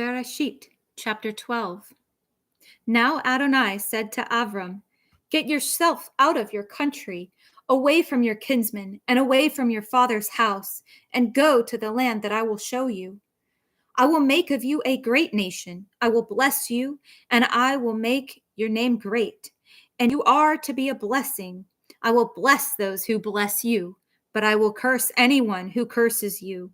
Bereshit, chapter 12. Now Adonai said to Avram, "Get yourself out of your country, away from your kinsmen, and away from your father's house, and go to the land that I will show you. I will make of you a great nation. I will bless you, and I will make your name great, and you are to be a blessing. I will bless those who bless you, but I will curse anyone who curses you.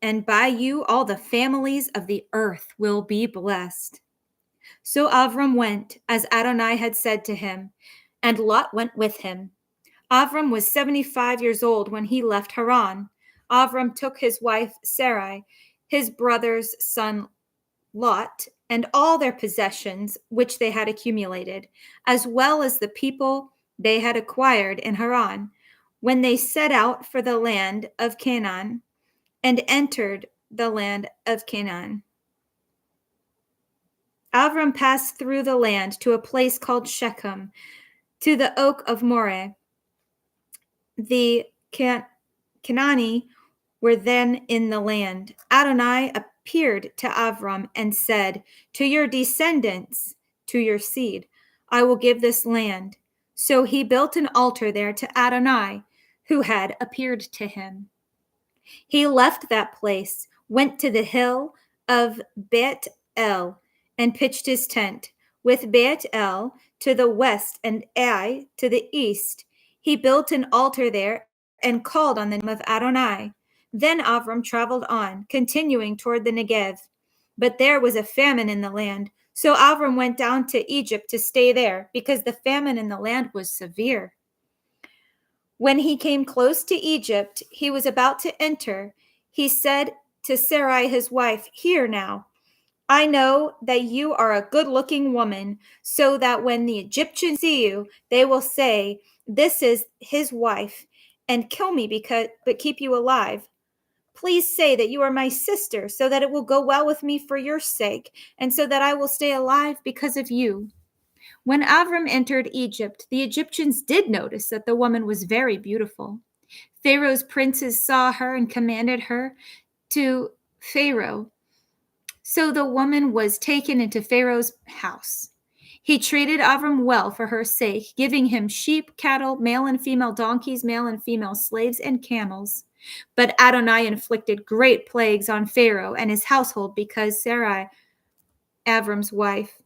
And by you all the families of the earth will be blessed." So Avram went, as Adonai had said to him, and Lot went with him. Avram was 75 years old when he left Haran. Avram took his wife Sarai, his brother's son Lot, and all their possessions which they had accumulated, as well as the people they had acquired in Haran, when they set out for the land of Canaan and entered the land of Canaan. Avram passed through the land to a place called Shechem, to the oak of Moreh. The Canaani were then in the land. Adonai appeared to Avram and said, "To your descendants, to your seed, I will give this land." So he built an altar there to Adonai, who had appeared to him. He left that place, went to the hill of Bet El, and pitched his tent, with Bet El to the west and Ai to the east. He built an altar there and called on the name of Adonai. Then Avram traveled on, continuing toward the Negev. But there was a famine in the land, so Avram went down to Egypt to stay there, because the famine in the land was severe. When he came close to Egypt, he was about to enter. He said to Sarai his wife, "Here now, I know that you are a good-looking woman, so that when the Egyptians see you, they will say, 'This is his wife,' and kill me but keep you alive. Please say that you are my sister, so that it will go well with me for your sake, and so that I will stay alive because of you." When Avram entered Egypt, the Egyptians did notice that the woman was very beautiful. Pharaoh's princes saw her and commanded her to Pharaoh. So the woman was taken into Pharaoh's house. He treated Avram well for her sake, giving him sheep, cattle, male and female donkeys, male and female slaves, and camels. But Adonai inflicted great plagues on Pharaoh and his household because Sarai, Avram's wife.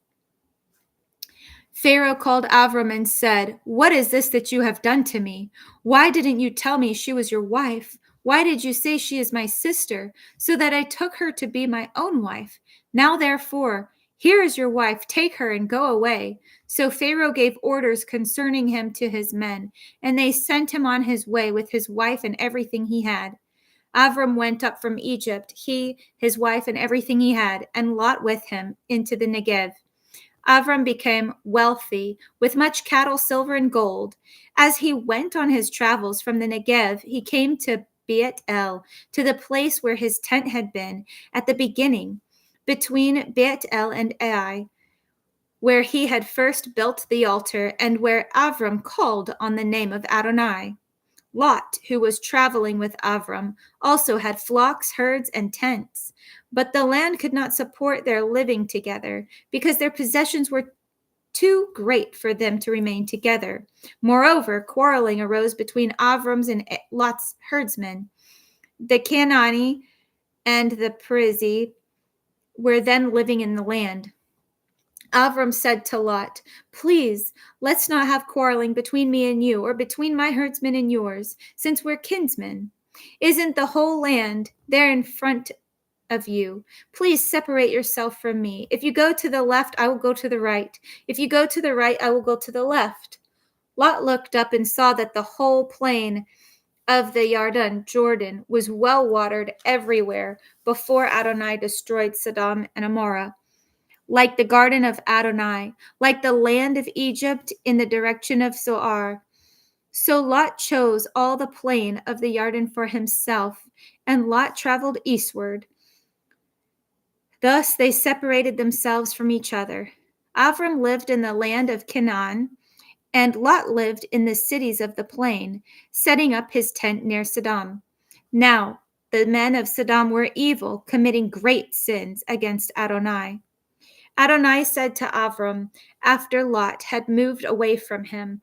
Pharaoh called Avram and said, "What is this that you have done to me? Why didn't you tell me she was your wife? Why did you say she is my sister, so that I took her to be my own wife? Now, therefore, here is your wife. Take her and go away." So Pharaoh gave orders concerning him to his men, and they sent him on his way with his wife and everything he had. Avram went up from Egypt, he, his wife, and everything he had, and Lot with him, into the Negev. Avram became wealthy with much cattle, silver, and gold. As he went on his travels from the Negev, he came to Bet El, to the place where his tent had been at the beginning, between Bet El and Ai, where he had first built the altar, and where Avram called on the name of Adonai. Lot, who was traveling with Avram, also had flocks, herds, and tents. But the land could not support their living together, because their possessions were too great for them to remain together. Moreover, quarreling arose between Avram's and Lot's herdsmen. The Canaani and the Perizzzi were then living in the land. Avram said to Lot, "Please, let's not have quarreling between me and you, or between my herdsmen and yours, since we're kinsmen. Isn't the whole land there in front of you? Please separate yourself from me. If you go to the left, I will go to the right. If you go to the right, I will go to the left." Lot looked up and saw that the whole plain of the Jordan, was well watered everywhere before Adonai destroyed Sodom and Amorah, like the garden of Adonai, like the land of Egypt in the direction of Zoar. So Lot chose all the plain of the Jordan for himself, and Lot traveled eastward. Thus they separated themselves from each other. Avram lived in the land of Canaan, and Lot lived in the cities of the plain, setting up his tent near Sodom. Now, the men of Sodom were evil, committing great sins against Adonai. Adonai said to Avram, after Lot had moved away from him,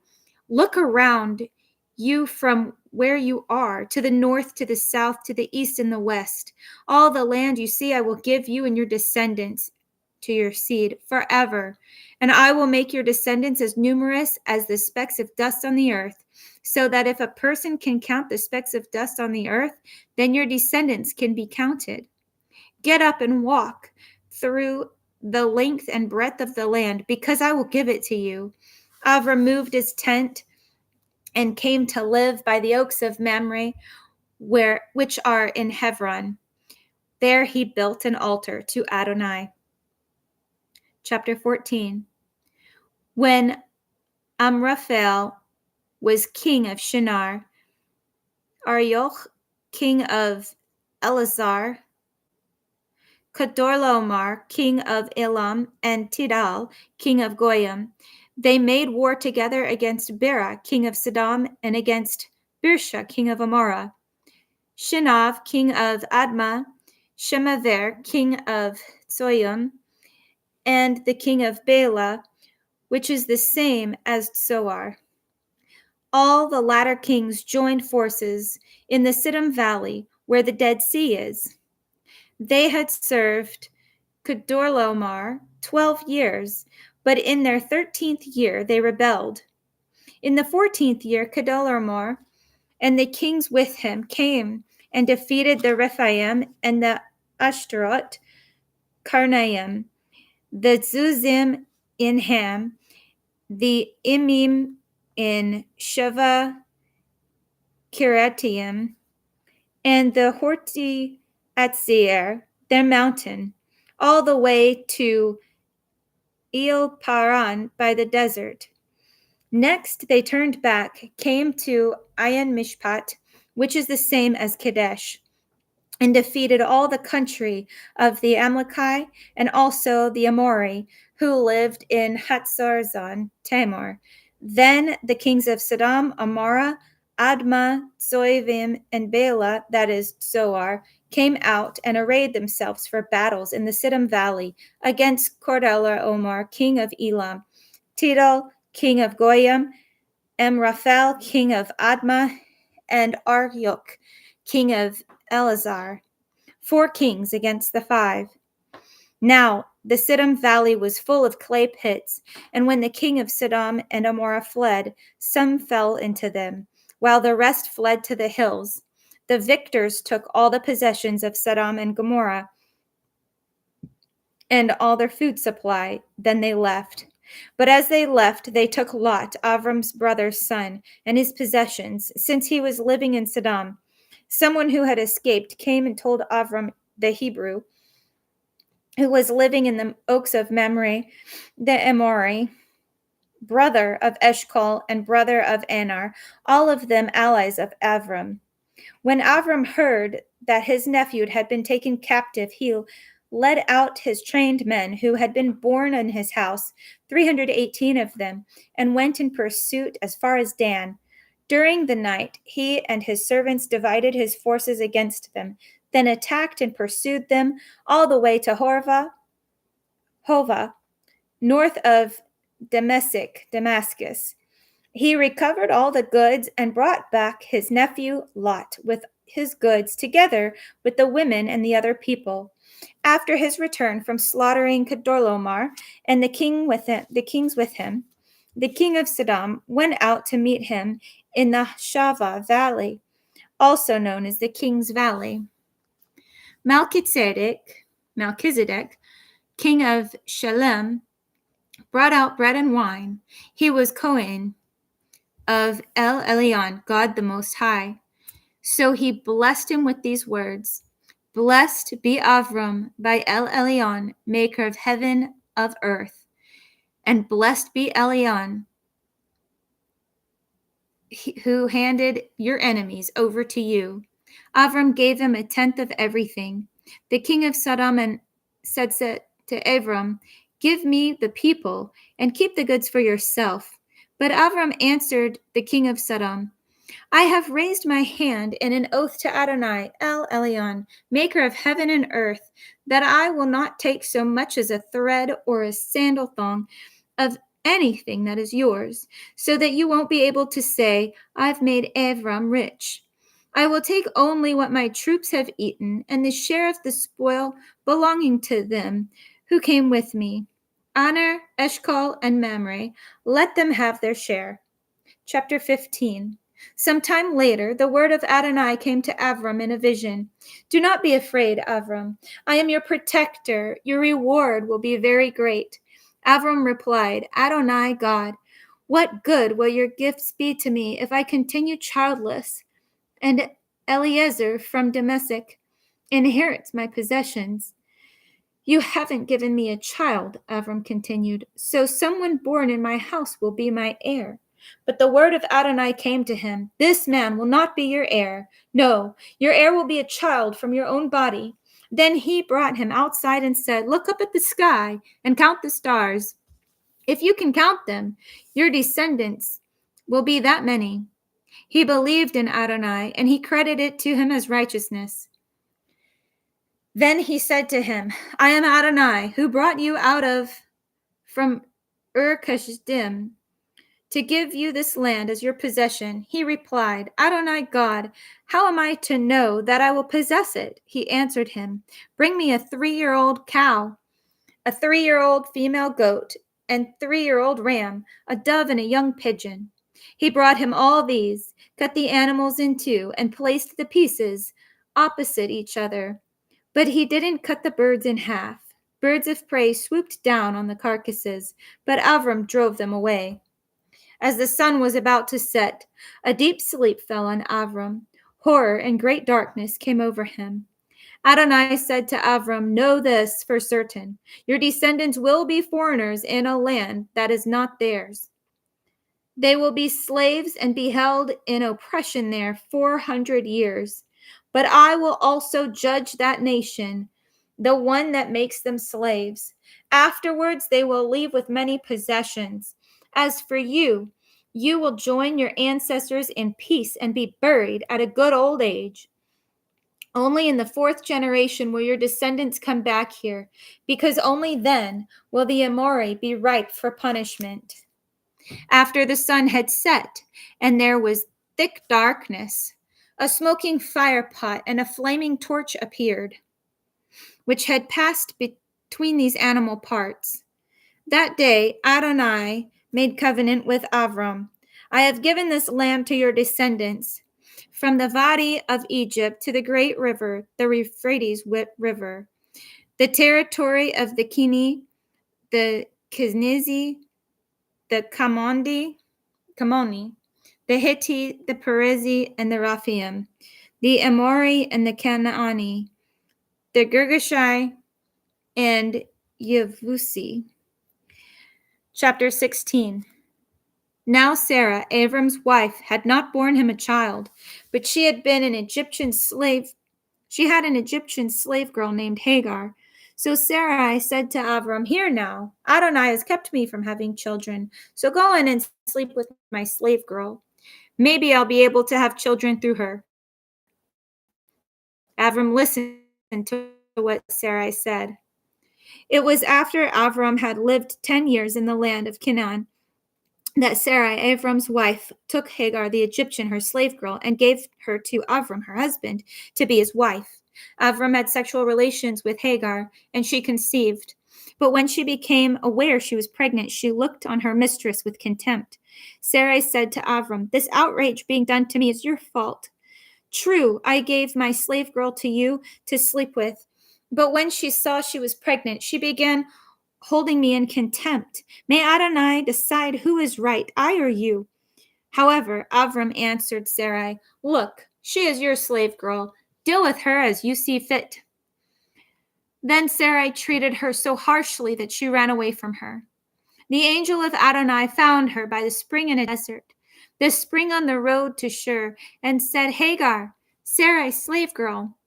look around you from where you are, to the north, to the south, to the east, and the west. All the land you see I will give you and your descendants to your seed forever. And I will make your descendants as numerous as the specks of dust on the earth, so that if a person can count the specks of dust on the earth, then your descendants can be counted. Get up and walk through the length and breadth of the land, because I will give it to you. Avram moved his tent and came to live by the oaks of Mamre, which are in Hebron. There he built an altar to Adonai. Chapter 14. When Amraphel was king of Shinar, Arioch king of Elazar, Kedorlaomer king of Elam, and Tidal king of Goyim, they made war together against Bera king of Sodom and against Birsha king of Amorah. Shinav king of Admah, Shemaver king of Tsoyim, and the king of Bela, which is the same as Zoar. All the latter kings joined forces in the Siddim Valley, where the Dead Sea is. They had served Kedorlaomer 12 years, but in their 13th year they rebelled. In the 14th year, Kedorlaomer and the kings with him came and defeated the Rephaim and the Ashtaroth Karnaim, the Zuzim in Ham, the Imim in Sheva Kiriataim, and the Horti at Seir, their mountain, all the way to El Paran by the desert. Next they turned back, came to Ayin Mishpat, which is the same as Kadesh, and defeated all the country of the Amalekite and also the Amori, who lived in Hatzarzon Tamar. Then the kings of Sodom, Amorah, Admah, Zoivim, and Bela, that is Zoar, came out and arrayed themselves for battles in the Siddim Valley against Kedorlaomer, king of Elam, Tidal, king of Goyim, Amraphel, king of Admah, and Arioch, king of Elazar, 4 kings against the 5. Now the Siddim Valley was full of clay pits, and when the king of Sodom and Amorah fled, some fell into them, while the rest fled to the hills. The victors took all the possessions of Sodom and Gomorrah and all their food supply. Then they left. But as they left, they took Lot, Avram's brother's son, and his possessions, since he was living in Sodom. Someone who had escaped came and told Avram the Hebrew, who was living in the oaks of Mamre, the Amori, brother of Eshcol and brother of Anar, all of them allies of Avram. When Avram heard that his nephew had been taken captive, he led out his trained men who had been born in his house, 318 of them, and went in pursuit as far as Dan. During the night, he and his servants divided his forces against them, then attacked and pursued them all the way to Hova, north of Damascus. He recovered all the goods and brought back his nephew Lot with his goods, together with the women and the other people. After his return from slaughtering Kedorlaomer and the kings with him, the king of Sodom went out to meet him in the Shava Valley, also known as the King's Valley. Melchizedek, king of Shalem, brought out bread and wine. He was Cohen of El Elyon, God the Most High. So he blessed him with these words: Blessed be Avram by El Elyon, maker of heaven of earth, and blessed be Elyon, who handed your enemies over to you. Avram gave him 1/10 of everything. The king of Sodom said to Avram, Give me the people and keep the goods for yourself. But Avram answered the king of Sodom, I have raised my hand in an oath to Adonai, El Elyon, maker of heaven and earth, that I will not take so much as a thread or a sandal thong of anything that is yours, so that you won't be able to say, I've made Avram rich. I will take only what my troops have eaten, and the share of the spoil belonging to them who came with me. Aner, Eshcol, and Mamre, let them have their share. Chapter 15. Some time later, the word of Adonai came to Avram in a vision. Do not be afraid, Avram. I am your protector. Your reward will be very great. Avram replied, Adonai, God, what good will your gifts be to me if I continue childless? And Eliezer from Damascus inherits my possessions. You haven't given me a child, Avram continued, so someone born in my house will be my heir. But the word of Adonai came to him, This man will not be your heir. No, your heir will be a child from your own body. Then he brought him outside and said, Look up at the sky and count the stars. If you can count them, your descendants will be that many. He believed in Adonai, and he credited it to him as righteousness. Then he said to him, I am Adonai, who brought you from Ur-Kasdim to give you this land as your possession. He replied, Adonai God, how am I to know that I will possess it? He answered him, Bring me a 3-year-old cow, a 3-year-old female goat, and 3-year-old ram, a dove, and a young pigeon. He brought him all these, cut the animals in two, and placed the pieces opposite each other. But he didn't cut the birds in half. Birds of prey swooped down on the carcasses, but Avram drove them away. As the sun was about to set, a deep sleep fell on Avram. Horror and great darkness came over him. Adonai said to Avram, Know this for certain. Your descendants will be foreigners in a land that is not theirs. They will be slaves and be held in oppression there 400 years. But I will also judge that nation, the one that makes them slaves. Afterwards, they will leave with many possessions. As for you, you will join your ancestors in peace and be buried at a good old age. Only in the 4th generation will your descendants come back here, because only then will the Amorite be ripe for punishment. After the sun had set, and there was thick darkness, a smoking firepot and a flaming torch appeared, which had passed between these animal parts. That day Adonai made covenant with Avram. I have given this land to your descendants, from the Valley of Egypt to the great river, the Euphrates River, the territory of the Keni, the Kenizi, the Kamoni, the Hittite, the Perizi, and the Raphaim, the Amori and the Canaani, the Girgashai, and Yevusi. Chapter 16. Now Sarah, Avram's wife, had not borne him a child, but she had an Egyptian slave girl named Hagar. So Sarai said to Avram, Here now, Adonai has kept me from having children, so go in and sleep with my slave girl. Maybe I'll be able to have children through her. Avram listened to what Sarai said. It was after Avram had lived 10 years in the land of Canaan that Sarai, Avram's wife, took Hagar the Egyptian, her slave girl, and gave her to Avram, her husband, to be his wife. Avram had sexual relations with Hagar, and she conceived. But when she became aware she was pregnant, she looked on her mistress with contempt. Sarai said to Avram, This outrage being done to me is your fault. True, I gave my slave girl to you to sleep with. But when she saw she was pregnant, she began holding me in contempt. May Adonai decide who is right, I or you. However, Avram answered Sarai, Look, she is your slave girl. Deal with her as you see fit. Then Sarai treated her so harshly that she ran away from her. The angel of Adonai found her by the spring in a desert, the spring on the road to Shur, and said, Hagar, Sarai's slave girl,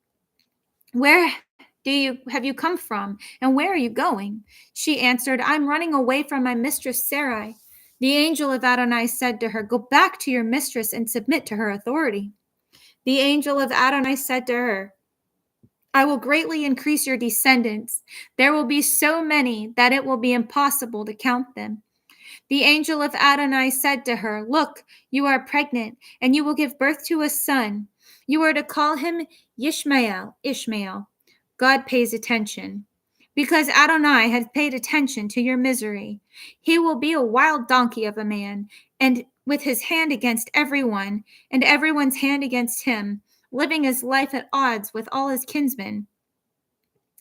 where have you come from, and where are you going? She answered, I'm running away from my mistress Sarai. The angel of Adonai said to her, "Go back to your mistress and submit to her authority." The angel of Adonai said to her, "I will greatly increase your descendants. There will be so many that it will be impossible to count them." The angel of Adonai said to her, "Look, you are pregnant, and you will give birth to a son. You are to call him Ishmael. God pays attention. Because Adonai has paid attention to your misery. He will be a wild donkey of a man, and with his hand against everyone, and everyone's hand against him, living his life at odds with all his kinsmen."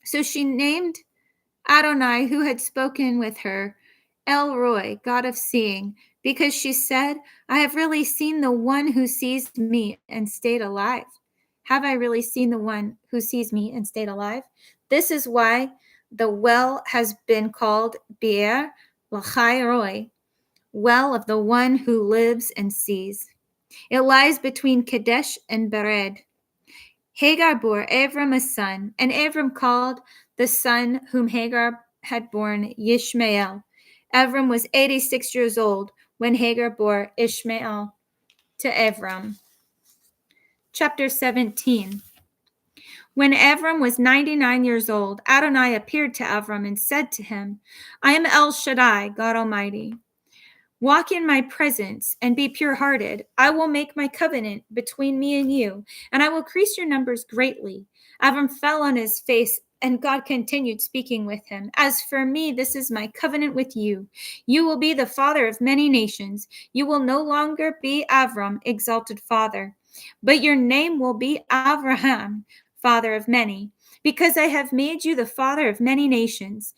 So she named Adonai, who had spoken with her, El Roi, God of seeing, because she said, "I have really seen the one who sees me and stayed alive." Have I really seen the one who sees me and stayed alive? This is why the well has been called Be'er L'chai Roi, well of the one who lives and sees. It lies between Kadesh and Bered. Hagar bore Avram a son, and Avram called the son whom Hagar had born Yishmael. Avram was 86 years old when Hagar bore Ishmael to Avram. Chapter 17. When Avram was 99 years old, Adonai appeared to Avram and said to him, "I am El Shaddai, God Almighty. Walk in my presence and be pure-hearted. I will make my covenant between me and you, and I will increase your numbers greatly." Avram fell on his face, and God continued speaking with him. "As for me, this is my covenant with you. You will be the father of many nations. You will no longer be Avram, exalted father, but your name will be Avraham, father of many, because I have made you the father of many nations.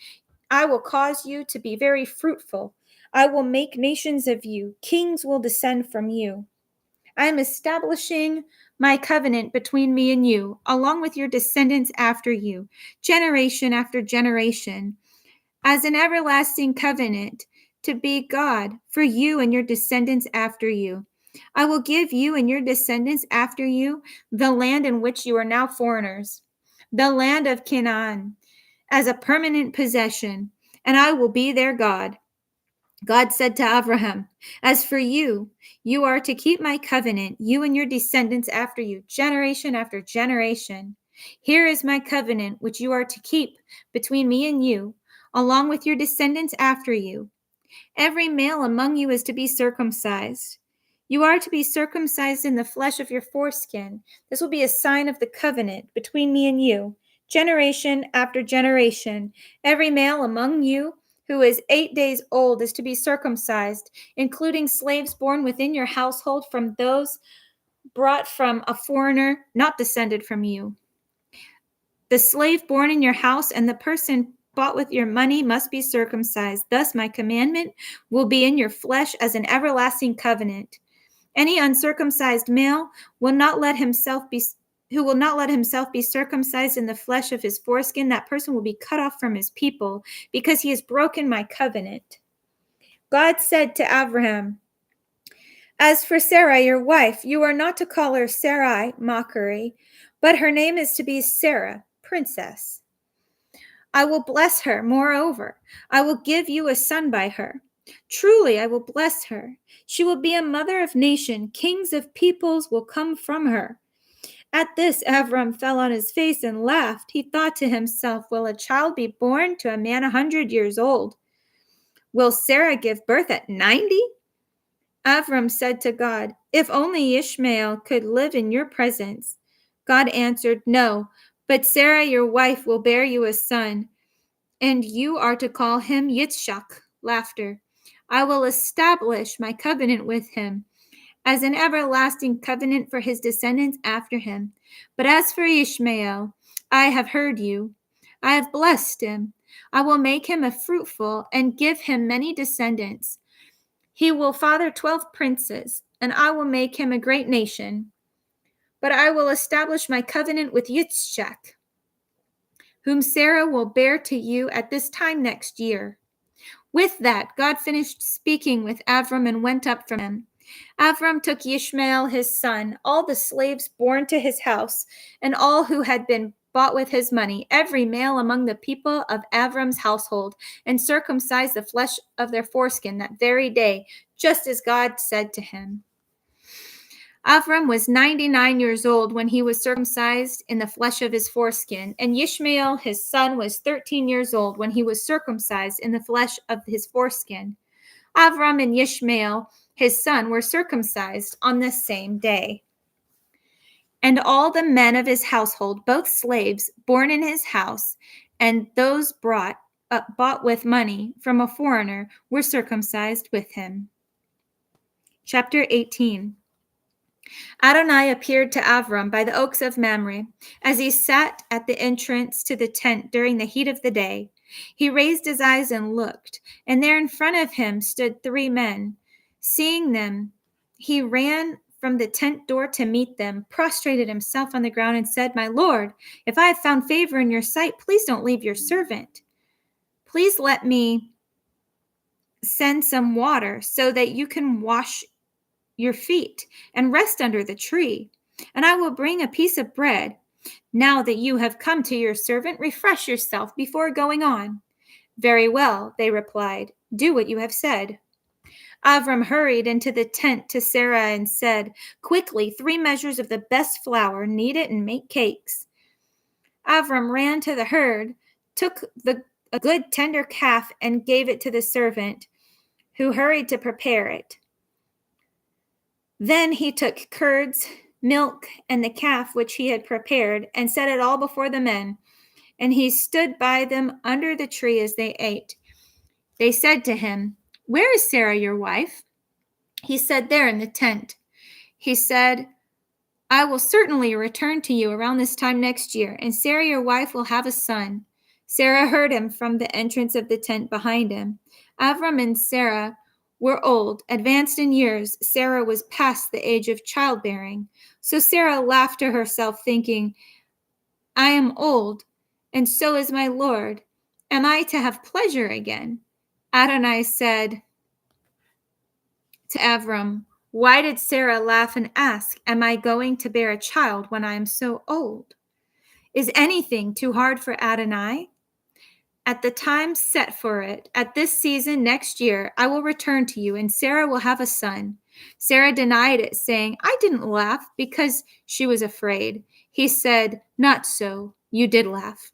I will cause you to be very fruitful. I will make nations of you. Kings will descend from you. I am establishing my covenant between me and you, along with your descendants after you, generation after generation, as an everlasting covenant, to be God for you and your descendants after you. I will give you and your descendants after you the land in which you are now foreigners, the land of Canaan, as a permanent possession, and I will be their God." God said to Abraham, "As for you, you are to keep my covenant, you and your descendants after you, generation after generation. Here is my covenant, which you are to keep between me and you, along with your descendants after you. Every male among you is to be circumcised. You are to be circumcised in the flesh of your foreskin. This will be a sign of the covenant between me and you. Generation after generation, every male among you who is 8 days old is to be circumcised, including slaves born within your household from those brought from a foreigner, not descended from you. The slave born in your house and the person bought with your money must be circumcised. Thus my commandment will be in your flesh as an everlasting covenant. Any uncircumcised male will not let himself be who will not let himself be circumcised in the flesh of his foreskin, that person will be cut off from his people, because he has broken my covenant." God said to Abraham, "As for Sarai, your wife, you are not to call her Sarai, mockery, but her name is to be Sarah, princess. I will bless her. Moreover, I will give you a son by her. Truly, I will bless her. She will be a mother of nations. Kings of peoples will come from her." At this, Avram fell on his face and laughed. He thought to himself, "Will a child be born to a man 100 years old? Will Sarah give birth at 90? Avram said to God, "If only Ishmael could live in your presence." God answered, "No, but Sarah, your wife, will bear you a son, and you are to call him Yitzchak." Laughter. "I will establish my covenant with him as an everlasting covenant for his descendants after him. But as for Ishmael, I have heard you. I have blessed him. I will make him a fruitful and give him many descendants. He will father 12 princes, and I will make him a great nation. But I will establish my covenant with Yitzchak, whom Sarah will bear to you at this time next year." With that, God finished speaking with Avram and went up from him. Avram took Ishmael his son, all the slaves born to his house, and all who had been bought with his money every male among the people of Avram's household, and circumcised the flesh of their foreskin that very day, just as God said to him. Avram was 99 years old when he was circumcised in the flesh of his foreskin, and Ishmael, his son, was 13 years old when he was circumcised in the flesh of his foreskin. Avram and Ishmael, his son, were circumcised on the same day. And all the men of his household, both slaves born in his house, and those bought with money from a foreigner, were circumcised with him. Chapter 18. Adonai appeared to Avram by the oaks of Mamre, as he sat at the entrance to the tent during the heat of the day. He raised his eyes and looked, and there in front of him stood 3 men. Seeing them, he ran from the tent door to meet them, prostrated himself on the ground, and said, "My Lord, if I have found favor in your sight, please don't leave your servant. Please let me send some water so that you can wash your feet and rest under the tree, and I will bring a piece of bread. Now that you have come to your servant, refresh yourself before going on." "Very well," they replied. "Do what you have said." Avram hurried into the tent to Sarah and said, "Quickly, 3 measures of the best flour, knead it and make cakes." Avram ran to the herd, took a good tender calf, and gave it to the servant, who hurried to prepare it. Then he took curds, milk, and the calf which he had prepared, and set it all before the men. And he stood by them under the tree as they ate. They said to him, "Where is Sarah, your wife?" He said, "There in the tent." He said, "I will certainly return to you around this time next year, and Sarah, your wife, will have a son." Sarah heard him from the entrance of the tent behind him. Avram and Sarah were old, advanced in years. Sarah was past the age of childbearing. So Sarah laughed to herself, thinking, "I am old, and so is my Lord. Am I to have pleasure again?" Adonai said to Avram, "Why did Sarah laugh and ask, 'Am I going to bear a child when I am so old?' Is anything too hard for Adonai? At the time set for it, at this season next year, I will return to you, and Sarah will have a son." Sarah denied it, saying, "I didn't laugh," because she was afraid. He said, "Not so. You did laugh."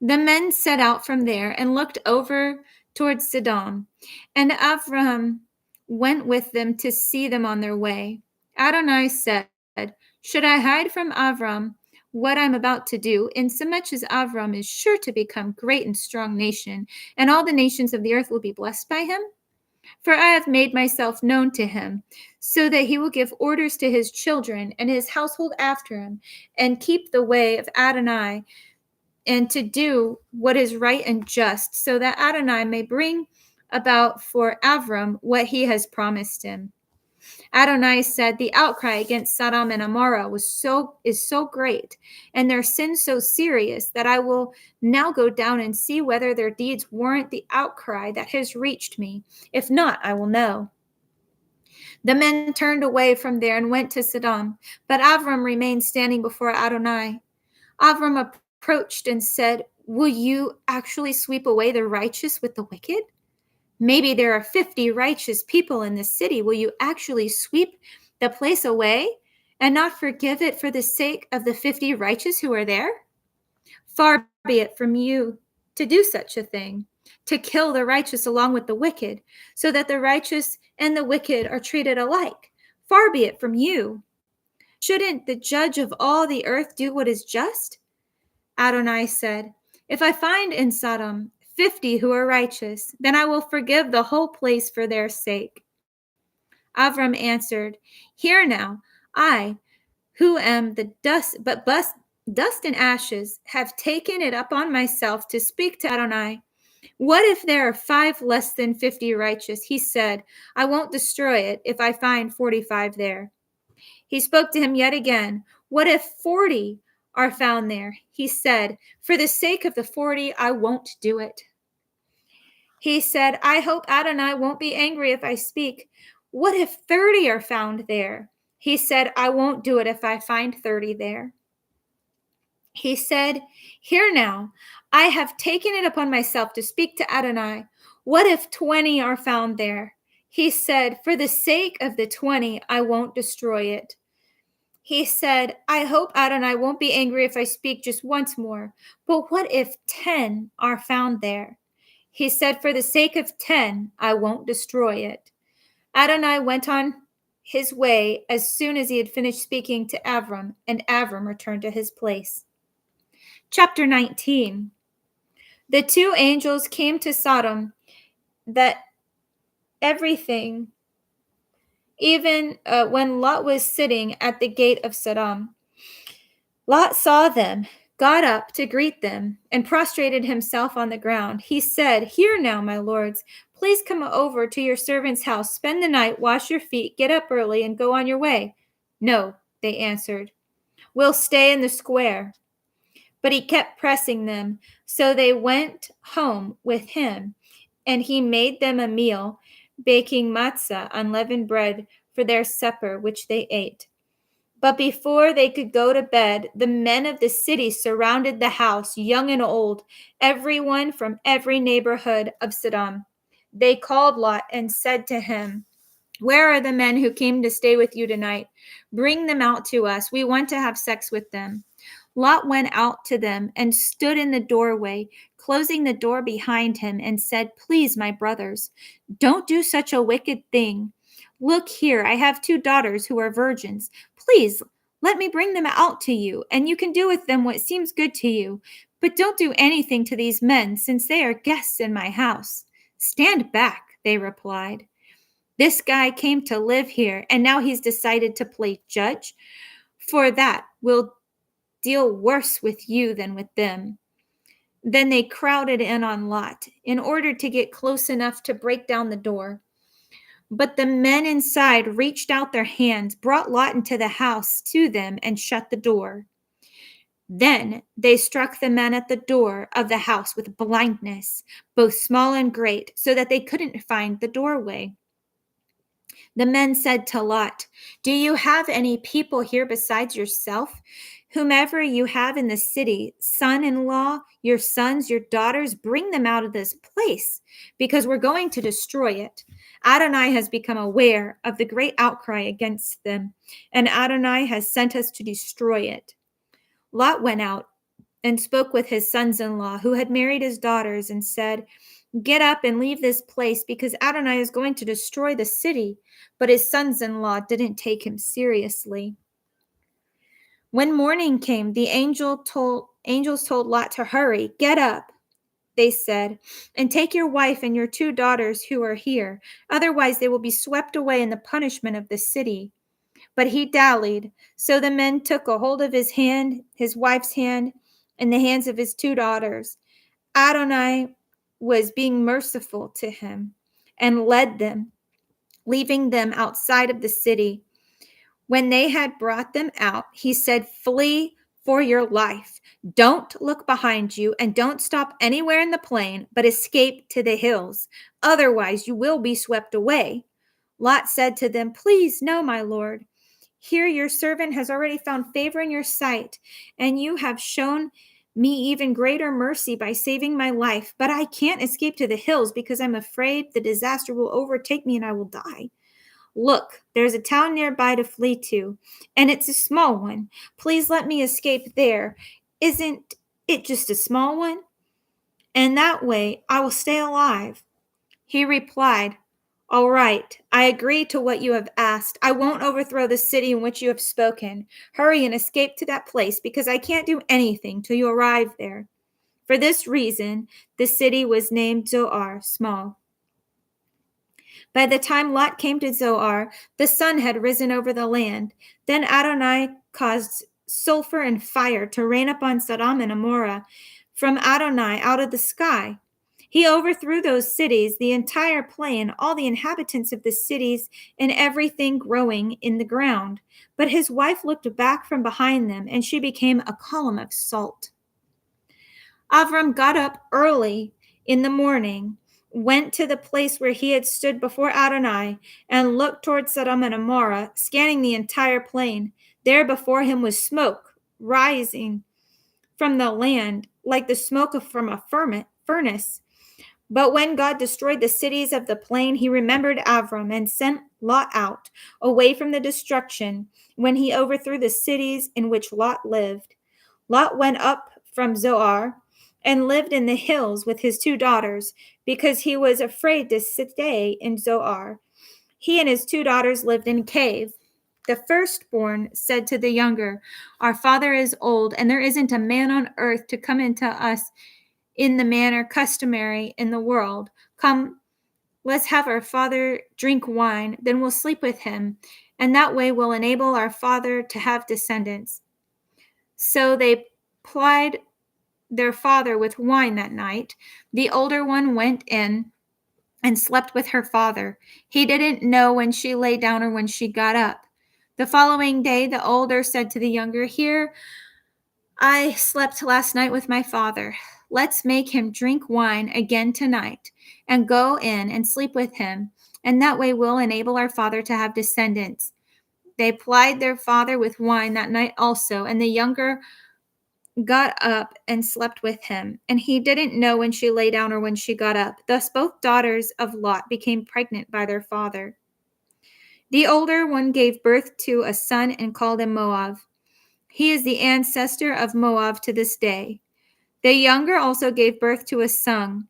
The men set out from there and looked over towards Sodom, and Avram went with them to see them on their way. Adonai said, "Should I hide from Avram what I'm about to do, insomuch as Avram is sure to become great and strong nation, and all the nations of the earth will be blessed by him? For I have made myself known to him, so that he will give orders to his children and his household after him, and keep the way of Adonai, and to do what is right and just, so that Adonai may bring about for Avram what he has promised him." Adonai said, "The outcry against Sodom and Amorrah is so great, and their sin so serious, that I will now go down and see whether their deeds warrant the outcry that has reached me. If not, I will know." The men turned away from there and went to Sodom, but Avram remained standing before Adonai. Avram approached and said, "Will you actually sweep away the righteous with the wicked? Maybe there are 50 righteous people in the city. Will you actually sweep the place away and not forgive it for the sake of the 50 righteous who are there? Far be it from you to do such a thing, to kill the righteous along with the wicked, so that the righteous and the wicked are treated alike. Far be it from you. Shouldn't the judge of all the earth do what is just?" Adonai said, "If I find in Sodom 50 who are righteous, then I will forgive the whole place for their sake." Avram answered, "Hear now, I, who am the dust and ashes, have taken it upon myself to speak to Adonai. What if there are 5 less than 50 righteous?" He said, "I won't destroy it if I find 45 there." He spoke to him yet again. "What if 40 are found there?" He said, "For the sake of the 40, I won't do it." He said, "I hope Adonai won't be angry if I speak. What if 30 are found there?" He said, "I won't do it if I find 30 there." He said, "Here now, I have taken it upon myself to speak to Adonai. What if 20 are found there?" He said, "For the sake of the 20, I won't destroy it." He said, "I hope Adonai won't be angry if I speak just once more. But what if 10 are found there?" He said, "For the sake of 10, I won't destroy it." Adonai went on his way as soon as he had finished speaking to Avram, and Avram returned to his place. Chapter 19. The two angels came to Sodom, that everything, even when Lot was sitting at the gate of Sodom. Lot saw them, got up to greet them, and prostrated himself on the ground. He said, "Here now, my lords, please come over to your servant's house, spend the night, wash your feet, get up early, and go on your way." "No," they answered, "we'll stay in the square." But he kept pressing them, so they went home with him, and he made them a meal, baking matzah, unleavened bread, for their supper, which they ate. But before they could go to bed, the men of the city surrounded the house, young and old, everyone from every neighborhood of Sodom. They called Lot and said to him, "Where are the men who came to stay with you tonight? Bring them out to us. We want to have sex with them." Lot went out to them and stood in the doorway, closing the door behind him, and said, "Please, my brothers, don't do such a wicked thing. Look here, I have 2 daughters who are virgins. Please, let me bring them out to you, and you can do with them what seems good to you. But don't do anything to these men, since they are guests in my house." "Stand back," they replied. "This guy came to live here, and now he's decided to play judge. For that, we'll deal worse with you than with them." Then they crowded in on Lot in order to get close enough to break down the door. But the men inside reached out their hands, brought Lot into the house to them, and shut the door. Then they struck the men at the door of the house with blindness, both small and great, so that they couldn't find the doorway. The men said to Lot, "Do you have any people here besides yourself? Whomever you have in the city, son-in-law, your sons, your daughters, bring them out of this place, because we're going to destroy it. Adonai has become aware of the great outcry against them, and Adonai has sent us to destroy it." Lot went out and spoke with his sons-in-law, who had married his daughters, and said, "Get up and leave this place, because Adonai is going to destroy the city." But his sons-in-law didn't take him seriously. When morning came, the angels told Lot to hurry. "Get up," they said, "and take your wife and your 2 daughters who are here. Otherwise, they will be swept away in the punishment of the city." But he dallied. So the men took a hold of his hand, his wife's hand, and the hands of his 2 daughters. Adonai was being merciful to him and led them, leaving them outside of the city. When they had brought them out, he said, "Flee for your life. Don't look behind you, and don't stop anywhere in the plain, but escape to the hills. Otherwise, you will be swept away." Lot said to them, "Please, no, my lord. Here your servant has already found favor in your sight, and you have shown me even greater mercy by saving my life. But I can't escape to the hills because I'm afraid the disaster will overtake me and I will die. Look, there's a town nearby to flee to, and it's a small one. Please let me escape there. Isn't it just a small one? And that way I will stay alive." He replied, "All right, I agree to what you have asked. I won't overthrow the city in which you have spoken. Hurry and escape to that place, because I can't do anything till you arrive there." For this reason, the city was named Zoar, small. By the time Lot came to Zoar, the sun had risen over the land. Then Adonai caused sulfur and fire to rain upon Sodom and Gomorrah from Adonai out of the sky. He overthrew those cities, the entire plain, all the inhabitants of the cities, and everything growing in the ground. But his wife looked back from behind them, and she became a column of salt. Avram got up early in the morning, went to the place where he had stood before Adonai, and looked toward Sodom and Gomorrah, scanning the entire plain. There before him was smoke rising from the land, like the smoke from a furnace. But when God destroyed the cities of the plain, he remembered Avram and sent Lot out, away from the destruction, when he overthrew the cities in which Lot lived. Lot went up from Zoar and lived in the hills with his 2 daughters, because he was afraid to stay in Zoar. He and his 2 daughters lived in a cave. The firstborn said to the younger, "Our father is old, and there isn't a man on earth to come into us in the manner customary in the world. Come, let's have our father drink wine, then we'll sleep with him, and that way we'll enable our father to have descendants." So they plied their father with wine that night. The older one went in and slept with her father. He didn't know when she lay down or when she got up. The following day, the older said to the younger, "Here, I slept last night with my father. Let's make him drink wine again tonight and go in and sleep with him, and that way we'll enable our father to have descendants." They plied their father with wine that night also, and the younger got up and slept with him, and he didn't know when she lay down or when she got up. Thus both daughters of Lot became pregnant by their father. The older one gave birth to a son and called him Moab. He is the ancestor of Moab to this day. The younger also gave birth to a son,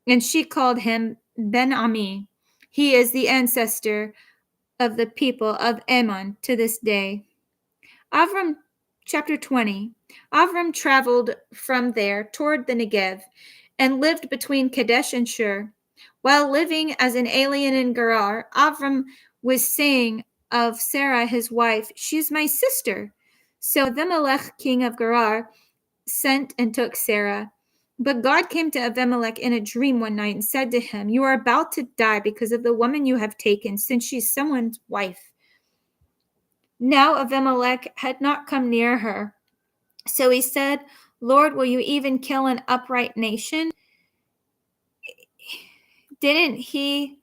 and she called him Ben-Ami. He is the ancestor of the people of Ammon to this day. Avram, chapter 20. Avram traveled from there toward the Negev and lived between Kadesh and Shur. While living as an alien in Gerar, Avram was saying of Sarah, his wife, "She's my sister." So Abimelech, king of Gerar, sent and took Sarah. But God came to Abimelech in a dream one night and said to him, "You are about to die because of the woman you have taken, since she's someone's wife." Now Abimelech had not come near her. So he said, "Lord, will you even kill an upright nation? Didn't he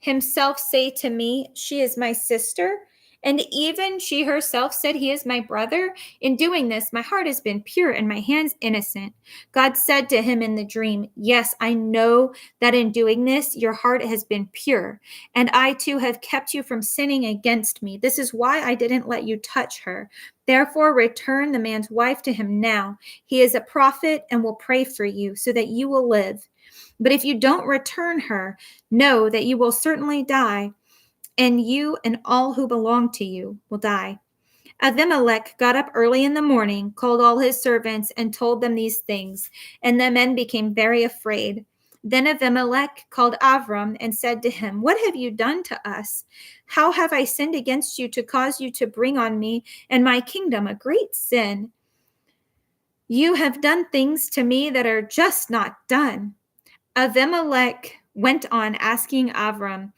himself say to me, 'She is my sister'? And even she herself said, 'He is my brother'? In doing this, my heart has been pure and my hands innocent." God said to him in the dream, "Yes, I know that in doing this, your heart has been pure, and I too have kept you from sinning against me. This is why I didn't let you touch her. Therefore, return the man's wife to him now. He is a prophet and will pray for you so that you will live. But if you don't return her, know that you will certainly die, and you and all who belong to you will die." Abimelech got up early in the morning, called all his servants, and told them these things, and the men became very afraid. Then Abimelech called Avram and said to him, "What have you done to us? How have I sinned against you to cause you to bring on me and my kingdom a great sin? You have done things to me that are just not done." Abimelech went on asking Avram,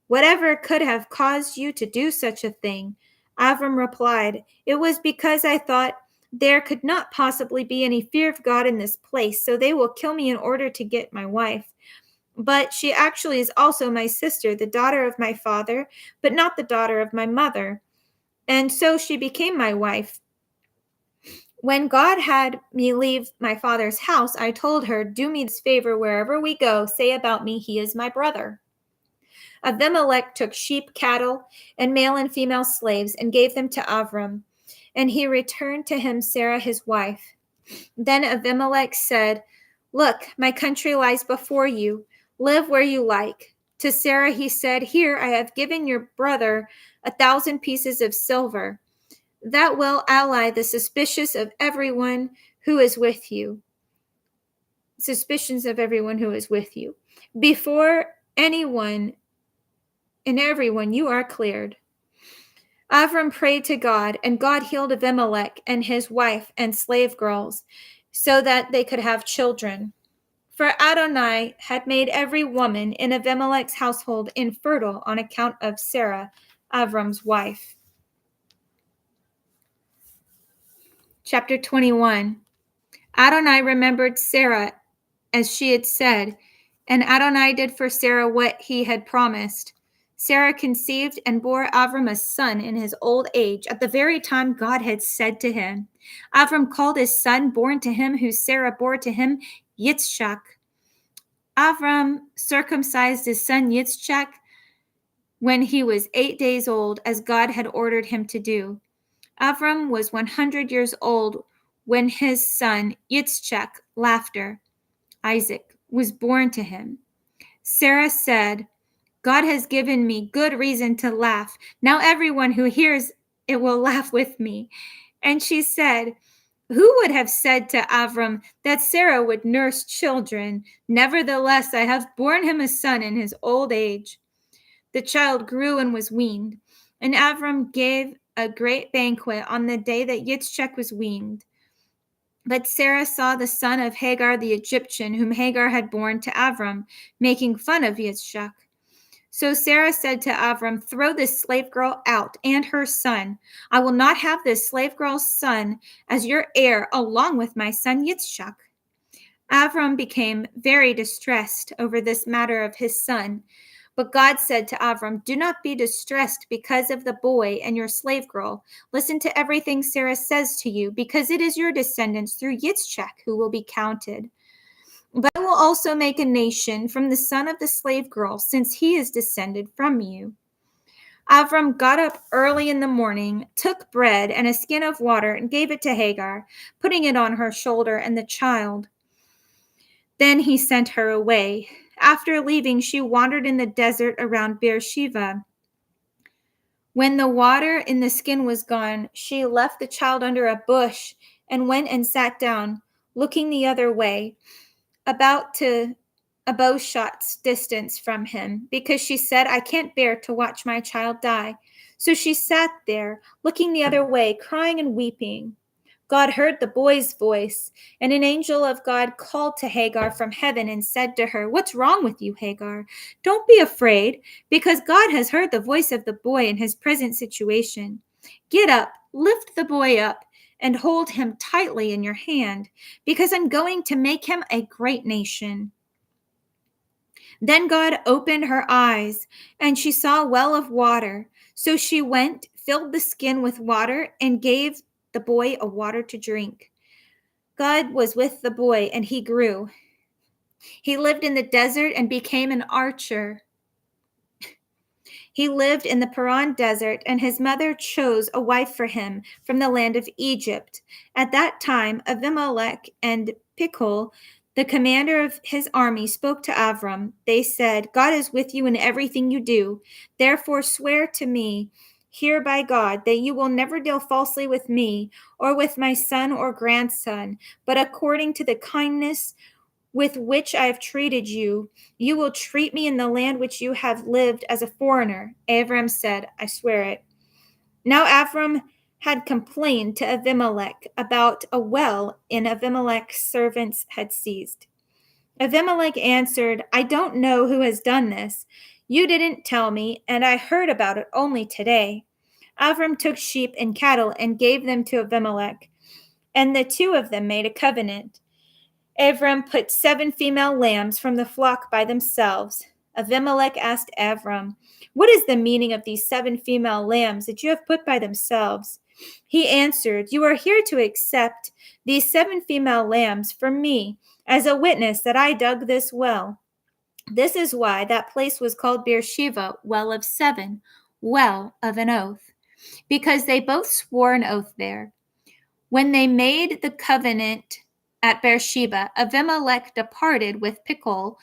"Whatever could have caused you to do such a thing?" Avram replied, "It was because I thought there could not possibly be any fear of God in this place, so they will kill me in order to get my wife. But she actually is also my sister, the daughter of my father, but not the daughter of my mother. And so she became my wife. When God had me leave my father's house, I told her, 'Do me this favor wherever we go, say about me, he is my brother.'" Abimelech took sheep, cattle, and male and female slaves and gave them to Avram, and he returned to him Sarah his wife. Then Abimelech said, "Look, my country lies before you. Live where you like." To Sarah he said, "Here I have given your brother 1,000 pieces of silver. That will allay the suspicions of everyone who is with you. Before anyone and everyone, you are cleared." Avram prayed to God, and God healed Abimelech and his wife and slave girls so that they could have children. For Adonai had made every woman in Abimelech's household infertile on account of Sarah, Avram's wife. Chapter 21. Adonai remembered Sarah as she had said, and Adonai did for Sarah what he had promised. Sarah conceived and bore Avram a son in his old age, at the very time God had said to him. Avram called his son born to him, who Sarah bore to him, Yitzchak. Avram circumcised his son Yitzchak when he was 8 days old, as God had ordered him to do. Avram was 100 years old when his son Yitzchak, Isaac, was born to him. Sarah said, God has given me good reason to laugh. Now everyone who hears it will laugh with me. And she said, who would have said to Avram that Sarah would nurse children? Nevertheless, I have borne him a son in his old age. The child grew and was weaned, and Avram gave a great banquet on the day that Yitzchak was weaned. But Sarah saw the son of Hagar the Egyptian, whom Hagar had borne to Avram, making fun of Yitzchak. So Sarah said to Avram, throw this slave girl out and her son. I will not have this slave girl's son as your heir along with my son Yitzchak. Avram became very distressed over this matter of his son. But God said to Avram, do not be distressed because of the boy and your slave girl. Listen to everything Sarah says to you, because it is your descendants through Yitzchak who will be counted. But I will also make a nation from the son of the slave girl, since he is descended from you. Avram got up early in the morning, took bread and a skin of water, and gave it to Hagar, putting it on her shoulder and the child. Then he sent her away. After leaving, she wandered in the desert around Beersheba. When the water in the skin was gone, she left the child under a bush and went and sat down, looking the other way, about to a bow shot's distance from him, because she said, I can't bear to watch my child die. So she sat there, looking the other way, crying and weeping. God heard the boy's voice, and an angel of God called to Hagar from heaven and said to her, what's wrong with you, Hagar? Don't be afraid, because God has heard the voice of the boy in his present situation. Get up, lift the boy up, and hold him tightly in your hand, because I'm going to make him a great nation. Then God opened her eyes, and she saw a well of water. So she went, filled the skin with water, and gave the boy a water to drink. God was with the boy, and he grew. He lived in the desert and became an archer. He lived in the Paran desert, and his mother chose a wife for him from the land of Egypt. At that time, Abimelech and Pichol, the commander of his army, spoke to Avram. They said, God is with you in everything you do. Therefore swear to me, here by God, that you will never deal falsely with me or with my son or grandson, but according to the kindness with which I have treated you, you will treat me in the land which you have lived as a foreigner. Avram said, I swear it. Now Avram had complained to Abimelech about a well in Abimelech's servants had seized. Abimelech answered, I don't know who has done this. You didn't tell me, and I heard about it only today. Avram took sheep and cattle and gave them to Abimelech, and the two of them made a covenant. Avram put 7 female lambs from the flock by themselves. Abimelech asked Avram, what is the meaning of these 7 female lambs that you have put by themselves? He answered, you are here to accept these 7 female lambs from me as a witness that I dug this well. This is why that place was called Beersheba, well of 7, well of an oath, because they both swore an oath there. When they made the covenant at Beersheba, Abimelech departed with Pichol,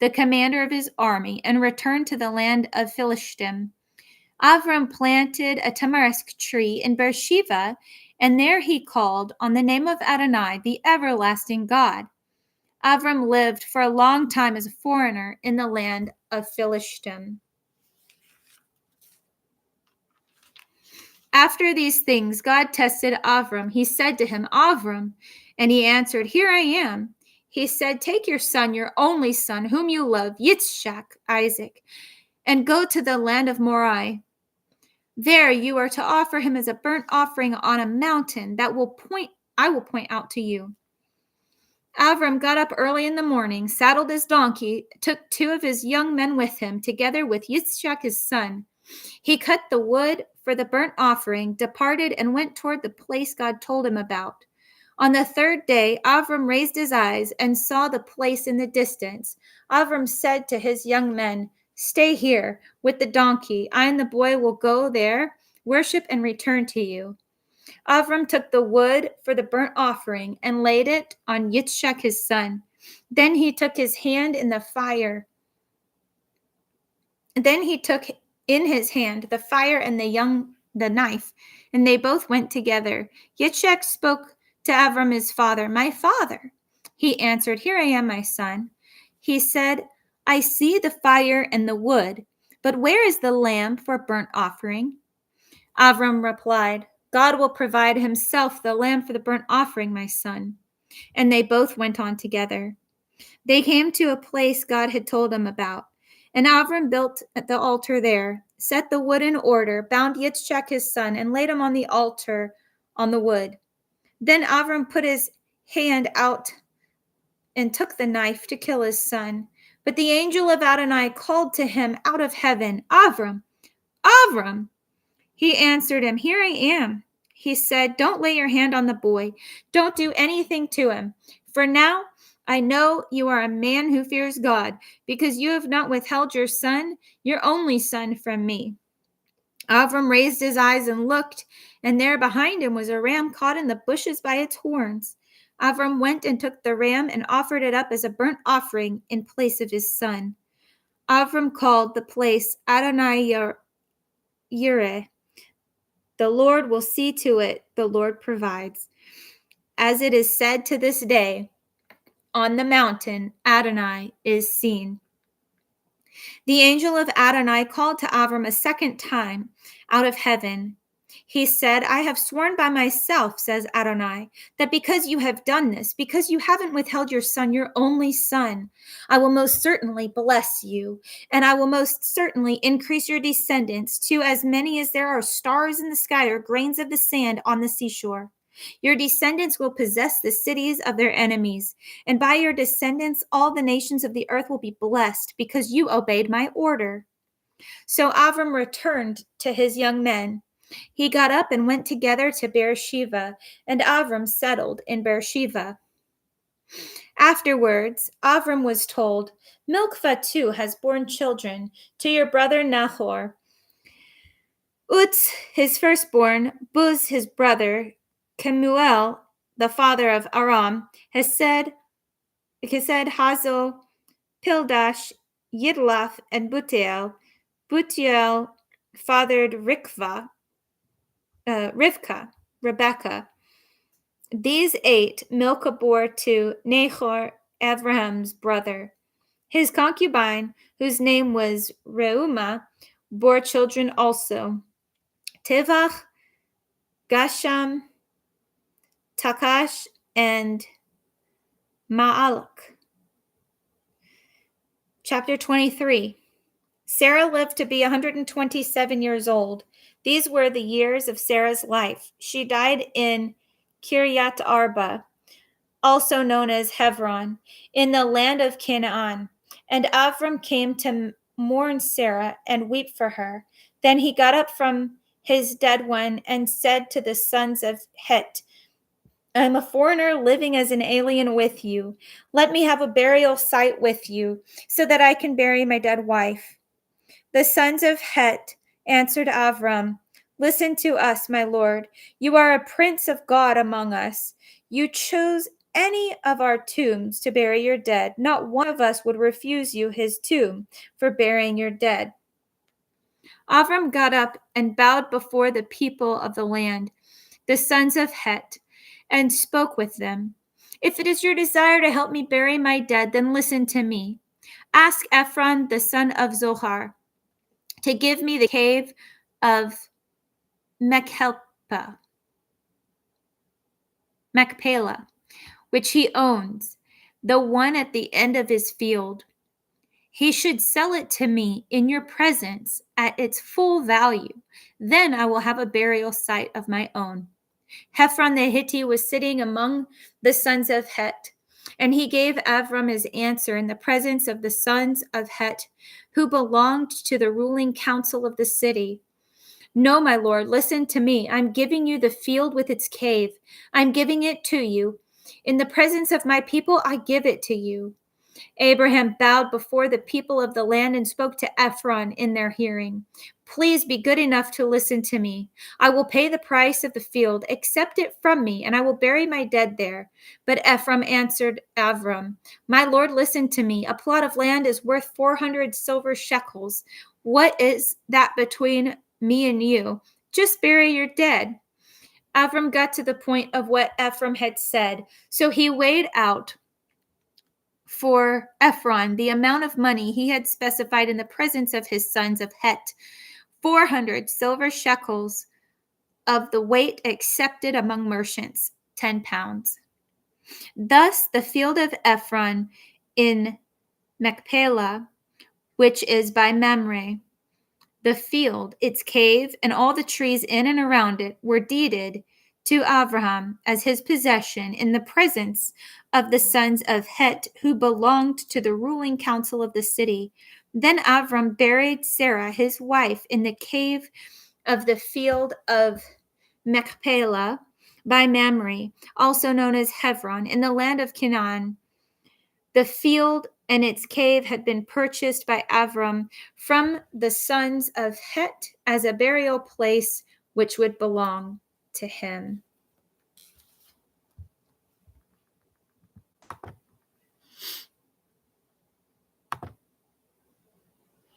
the commander of his army, and returned to the land of Philistim. Avram planted a tamarisk tree in Beersheba, and there he called on the name of Adonai, the everlasting God. Avram lived for a long time as a foreigner in the land of Philistim. After these things, God tested Avram. He said to him, Avram, and he answered, here I am. He said, take your son, your only son, whom you love, Yitzchak, Isaac, and go to the land of Moriah. There you are to offer him as a burnt offering on a mountain that I will point out to you. Avram got up early in the morning, saddled his donkey, took 2 of his young men with him, together with Yitzchak his son. He cut the wood for the burnt offering, departed, and went toward the place God told him about. On the 3rd day, Avram raised his eyes and saw the place in the distance. Avram said to his young men, "Stay here with the donkey. I and the boy will go there, worship, and return to you." Avram took the wood for the burnt offering and laid it on Yitzchak his son. Then he took his hand in the fire. Then he took in his hand the fire and the knife, and they both went together. Yitzchak spoke to Avram his father, "My father." He answered, "Here I am, my son." He said, "I see the fire and the wood, but where is the lamb for burnt offering?" Avram replied, "God will provide himself the lamb for the burnt offering, my son." And they both went on together. They came to a place God had told them about. And Avram built the altar there, set the wood in order, bound Yitzchak his son, and laid him on the altar on the wood. Then Avram put his hand out and took the knife to kill his son. But the angel of Adonai called to him out of heaven, "Avram, Avram." He answered him, "Here I am." He said, "Don't lay your hand on the boy. Don't do anything to him. For now I know you are a man who fears God, because you have not withheld your son, your only son, from me." Avram raised his eyes and looked, and there behind him was a ram caught in the bushes by its horns. Avram went and took the ram and offered it up as a burnt offering in place of his son. Avram called the place Adonai Yireh. The Lord will see to it, the Lord provides. As it is said to this day, on the mountain Adonai is seen. The angel of Adonai called to Avram a second time out of heaven. He said, "I have sworn by myself, says Adonai, that because you have done this, because you haven't withheld your son, your only son, I will most certainly bless you, and I will most certainly increase your descendants to as many as there are stars in the sky or grains of the sand on the seashore. Your descendants will possess the cities of their enemies, and by your descendants all the nations of the earth will be blessed, because you obeyed my order." So Avram returned to his young men. He got up and went together to Beersheba, and Avram settled in Beersheba. Afterwards, Avram was told, "Milcah too has borne children to your brother Nahor. Uz, his firstborn, Buz, his brother, Kemuel, the father of Aram, Hesed, Hazo, Pildash, Yidlaf, and Butiel. Butiel fathered Rivka, Rebekah. These 8 Milcah bore to Nahor, Abraham's brother. His concubine, whose name was Reumah, bore children also: Tivach, Gasham, Takash, and Ma'alak. Chapter 23. Sarah lived to be 127 years old. These were the years of Sarah's life. She died in Kiryat Arba, also known as Hebron, in the land of Canaan. And Avram came to mourn Sarah and weep for her. Then he got up from his dead one and said to the sons of Het, "I am a foreigner living as an alien with you. Let me have a burial site with you, so that I can bury my dead wife." The sons of Het answered Avram, "Listen to us, my lord. You are a prince of God among us. You chose any of our tombs to bury your dead. Not one of us would refuse you his tomb for burying your dead." Avram got up and bowed before the people of the land, the sons of Het, and spoke with them. "If it is your desire to help me bury my dead, then listen to me. Ask Ephron, the son of Zohar, to give me the cave of Machpelah, which he owns, the one at the end of his field. He should sell it to me in your presence at its full value. Then I will have a burial site of my own." Hephron the Hittite was sitting among the sons of Het. And he gave Avram his answer in the presence of the sons of Het, who belonged to the ruling council of the city. No, my lord, listen to me. I'm giving you the field with its cave. I'm giving it to you. In the presence of my people, I give it to you. Abraham bowed before the people of the land and spoke to Ephron in their hearing. Please be good enough to listen to me. I will pay the price of the field. Accept it from me, and I will bury my dead there. But Ephron answered Avram, My lord, listen to me. A plot of land is worth 400 silver shekels. What is that between me and you? Just bury your dead. Avram got to the point of what Ephron had said, so he weighed out for Ephron the amount of money he had specified in the presence of his sons of Het, 400 silver shekels of the weight accepted among merchants, 10 pounds. Thus the field of Ephron in Machpelah, which is by Mamre, the field, its cave, and all the trees in and around it were deeded to Abraham as his possession in the presence of the sons of Het who belonged to the ruling council of the city. Then Avram buried Sarah, his wife, in the cave of the field of Machpelah by Mamre, also known as Hebron, in the land of Canaan. The field and its cave had been purchased by Avram from the sons of Het as a burial place which would belong to him.